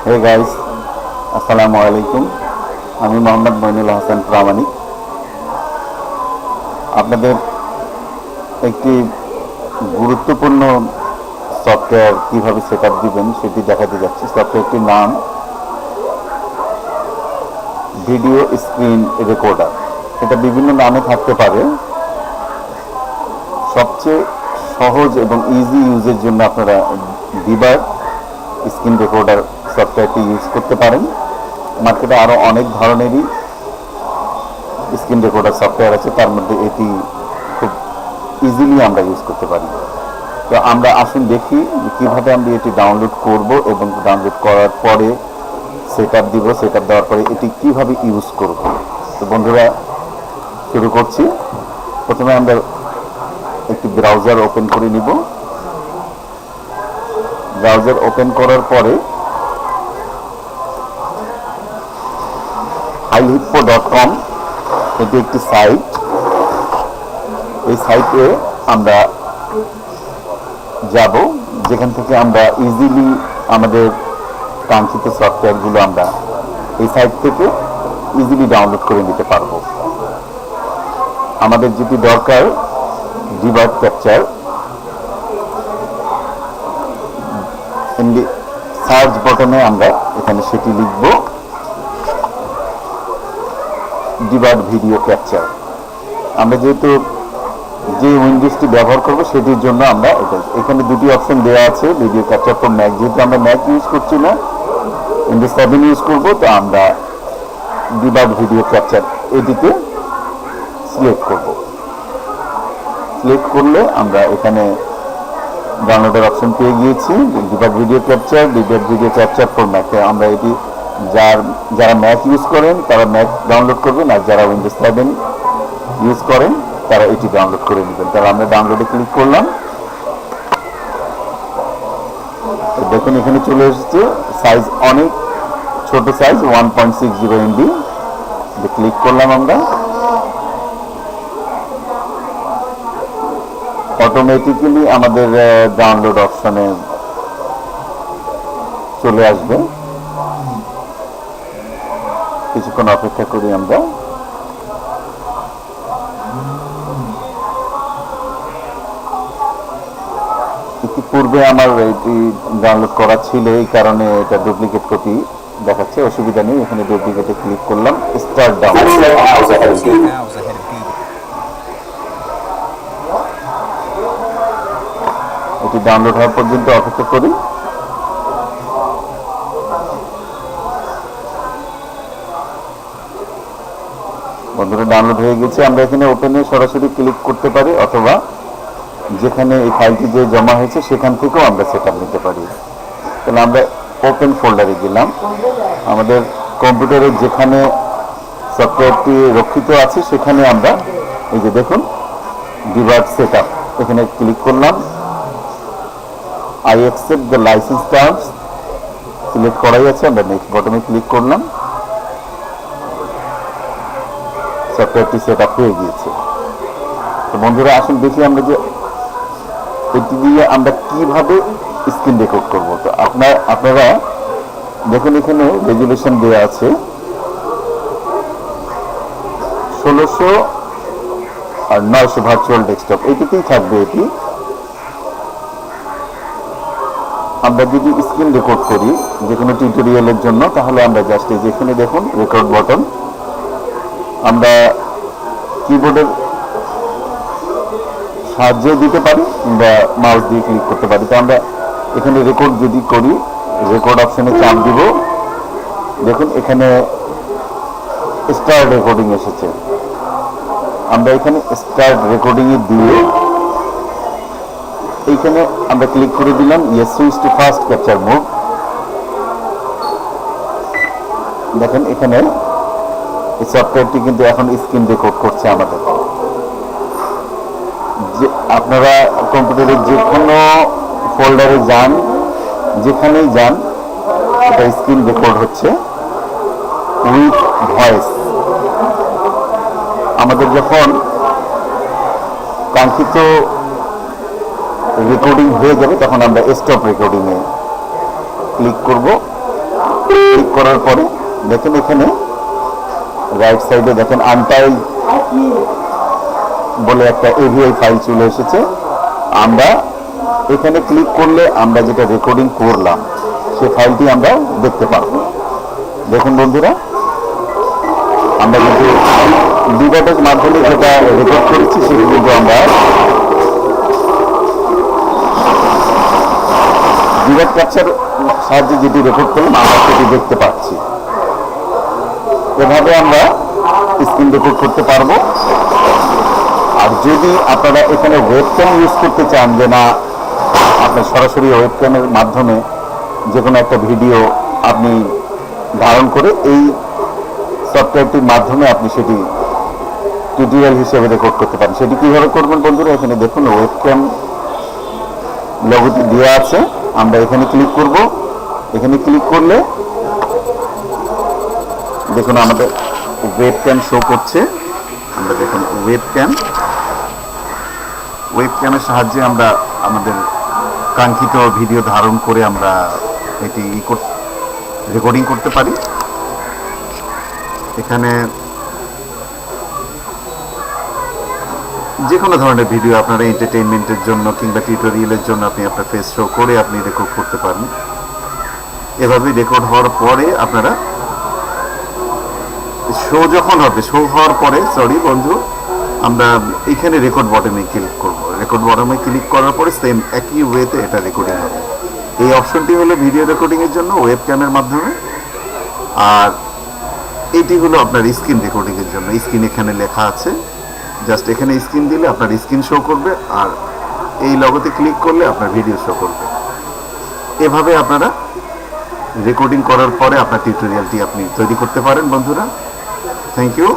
Hey guys, আসসালামু আলাইকুম। আমি মোহাম্মদ মইনুল হাসান প্রামাণিক। আপনাদের একটি গুরুত্বপূর্ণ সফটওয়্যার কীভাবে সেট আপ দিবেন সেটি দেখাতে যাচ্ছি। সফটওয়্যারটির নাম ভিডিও স্ক্রিন রেকর্ডার। এটা বিভিন্ন নামে থাকতে পারে। সবচেয়ে সহজ এবং ইজি ইউজের জন্য আপনারা ডিবাগ স্ক্রিন রেকর্ডার সফটওয়্যারটি ইউজ করতে পারেন। মার্কেটে আরও অনেক ধরনেরই স্ক্রিন রেকর্ডার সফটওয়্যার আছে, তার মধ্যে এটি খুব ইজিলি আমরা ইউজ করতে পারি। তো আমরা আসুন দেখি কীভাবে আমরা এটি ডাউনলোড করব এবং ডাউনলোড করার পরে সেট আপ দিব। সেট আপ দেওয়ার পরে এটি কীভাবে ইউজ করব। তো বন্ধুরা, শুরু করছি। প্রথমে আমরা একটি ব্রাউজার ওপেন করে নিব। ব্রাউজার ওপেন করার পরে highhippo.com এটি একটি সাইট। এই সাইটে আমরা যাব, যেখান থেকে আমরা ইজিলি আমাদের কাঙ্ক্ষিত সফটওয়্যারগুলো আমরা এই সাইট থেকে ইজিলি ডাউনলোড করে নিতে পারবো। আমাদের যেটি দরকার ডিবাগ ক্যাপচার। সার্চ বটনে আমরা এখানে সেটি লিখব, ডিবাগ ভিডিও ক্যাপচার। আমরা যেহেতু যে উইন্ডোজটি ব্যবহার করব সেটির জন্য আমরা এখানে দুটি অপশন দেওয়া আছে। ভিডিও ক্যাপচার ফর ম্যাক, যেহেতু আমরা ম্যাক ইউজ করছি না, উইন্ডোজ 7 ইউজ করব, তো আমরা ডিবাগ ভিডিও ক্যাপচার এটিতে সিলেক্ট করব। সিলেক্ট করলে আমরা এখানে ডাউনলোডের অপশন পেয়ে গিয়েছি। Debug video capture for Mac. আমরা এটি যারা ম্যাক ইউজ করেন তারা ম্যাক ডাউনলোড করবেন, আর যারা উইন্ডোজ 7 ইউজ করেন তারা এটি ডাউনলোড করে নেবেন। তাহলে আমরা ডাউনলোডে ক্লিক করলাম। দেখুন এখানে চলে এসেছে। সাইজ অনেক ছোট সাইজ, 1.60 MB। ক্লিক করলাম আমরা। অটোমেটিক্যালি আমাদের ডাউনলোড অপশনে চলে আসবে। কিছুক্ষণ অপেক্ষা করি আমরা। ইতিপূর্বে আমার এটি ডাউনলোড করা ছিল, এই কারণে এটা ডুপ্লিকেট কপি দেখাচ্ছে। অসুবিধা নেই, এখানে ডুপ্লিকেটে ক্লিক করলাম। Start download. এটি ডাউনলোড হওয়ার পর্যন্ত অপেক্ষা করি। বন্ধুরা, ডাউনলোড হয়ে গেছে। আমরা এখানে ওপেনে সরাসরি ক্লিক করতে পারি, অথবা যেখানে এই ফাইলটি যে জমা হয়েছে সেখান থেকেও আমরা সেট আপ নিতে পারি। তাহলে আমরা ওপেন ফোল্ডারে গেলাম। আমাদের কম্পিউটারে যেখানে সফটওয়্যারটি রক্ষিত আছে সেখানে আমরা এই যে দেখুন ডিবাগ সেট আপ, এখানে ক্লিক করলাম। I accept the licence terms select করাই আছে। আমরা নেক্সট বটনে ক্লিক করলাম। সফটওয়্যারটি সেট আপ হয়ে গিয়েছে। তো বন্ধুরা, আসুন দেখি আমরা যে এটি দিয়ে আমরা কিভাবে স্ক্রিন রেকর্ড করব। তো আপনারা দেখুন এখানে রেজুলেশন দেওয়া আছে 1600 আর 900 ভার্চুয়াল ডেস্কটপ, এটিতেই থাকবে। এটি আমরা যদি স্ক্রিন রেকর্ড করি যে কোনো টিউটোরিয়ালের জন্য, তাহলে আমরা জাস্ট এই যেখানে দেখুন রেকর্ড বটন, আমরা কিবোর্ডের সাহায্য দিতে পারি বা মাউস দিয়ে ক্লিক করতে পারি। তো আমরা এখানে রেকর্ড যদি করি, রেকর্ড অপশনে চাপ দিব। দেখুন এখানে স্টার্ট রেকর্ডিং এসেছে। আমরা এখানে স্টার্ট রেকর্ডিংয়ে দিয়ে এইখানে আমরা ক্লিক করে দিলাম yes switch to fast capture mode. দেখেন এখানে এই সফটওয়্যারটি কিন্তু এখন স্ক্রিন রেকর্ড করছে আমাদের। যে আপনারা কম্পিউটারের যে কোনো ফোল্ডারে যান, যেখানেই যান, এটা স্ক্রিন রেকর্ড হচ্ছে উইথ ভয়েস। আমাদের যখন কাঙ্ক্ষিত রেকর্ডিং হয়ে যাবে তখন আমরা স্টপ রেকর্ডিংয়ে ক্লিক করব। করার পরে দেখেন এখানে রাইট সাইডে দেখেন আনটাইল বলে একটা এভিআই ফাইল চলে এসেছে। আমরা এখানে ক্লিক করলে আমরা যেটা রেকর্ডিং করলাম সেই ফাইলটি আমরা দেখতে পারবো। দেখুন বন্ধুরা, আমরা কিন্তু ডিভাইসের মাধ্যমে যেটা রেকর্ড করেছি সেটি কিন্তু আমরা ডিভাইস ক্যাপচার সাহায্যে যেটি রেকর্ড করলাম আমরা সেটি দেখতে পাচ্ছি। এভাবে আমরা স্ক্রিন রেকর্ড করতে পারবো। আর যদি আপনারা এখানে ওয়েবক্যাম ইউজ করতে চান, যে না আপনার সরাসরি ওয়েবক্যামের মাধ্যমে যে কোনো একটা ভিডিও আপনি ধারণ করে এই সফটওয়্যারটির মাধ্যমে আপনি সেটি টিউটোরিয়াল হিসেবে রেকর্ড করতে পারেন। সেটি কীভাবে করবেন বন্ধুরা, এখানে দেখুন ওয়েবক্যাম লোগোটি দেওয়া আছে। আমরা এখানে ক্লিক করব। এখানে ক্লিক করলে দেখুন আমাদের ওয়েবক্যাম শো করছে। আমরা দেখুন ওয়েবক্যামের সাহায্যে আমরা আমাদের কাঙ্ক্ষিত ভিডিও ধারণ করে আমরা এটি রেকর্ডিং করতে পারি। এখানে যে কোনো ধরনের ভিডিও আপনারা এন্টারটেইনমেন্টের জন্য কিংবা টিউটোরিয়ালের জন্য আপনি আপনার ফেস শো করে আপনি রেকর্ড করতে পারেন। এভাবে রেকর্ড হওয়ার পরে আপনারা শো হওয়ার পরে বন্ধু আমরা এখানে রেকর্ড বটনে ক্লিক করব। রেকর্ড বটনে ক্লিক করার পরে সেম একই ওয়েতে এটা রেকর্ডিং হবে। এই অপশনটি হলো ভিডিও রেকর্ডিংয়ের জন্য ওয়েবক্যামের মাধ্যমে, আর এটি হলো আপনার স্ক্রিন রেকর্ডিংয়ের জন্য। স্ক্রিন এখানে লেখা আছে, জাস্ট এখানে স্ক্রিন দিলে আপনার স্ক্রিন শো করবে, আর এই লগোতে ক্লিক করলে আপনার ভিডিও শো করবে। এভাবে আপনারা রেকর্ডিং করার পরে আপনার টিউটোরিয়ালটি আপনি তৈরি করতে পারেন বন্ধুরা। Thank you.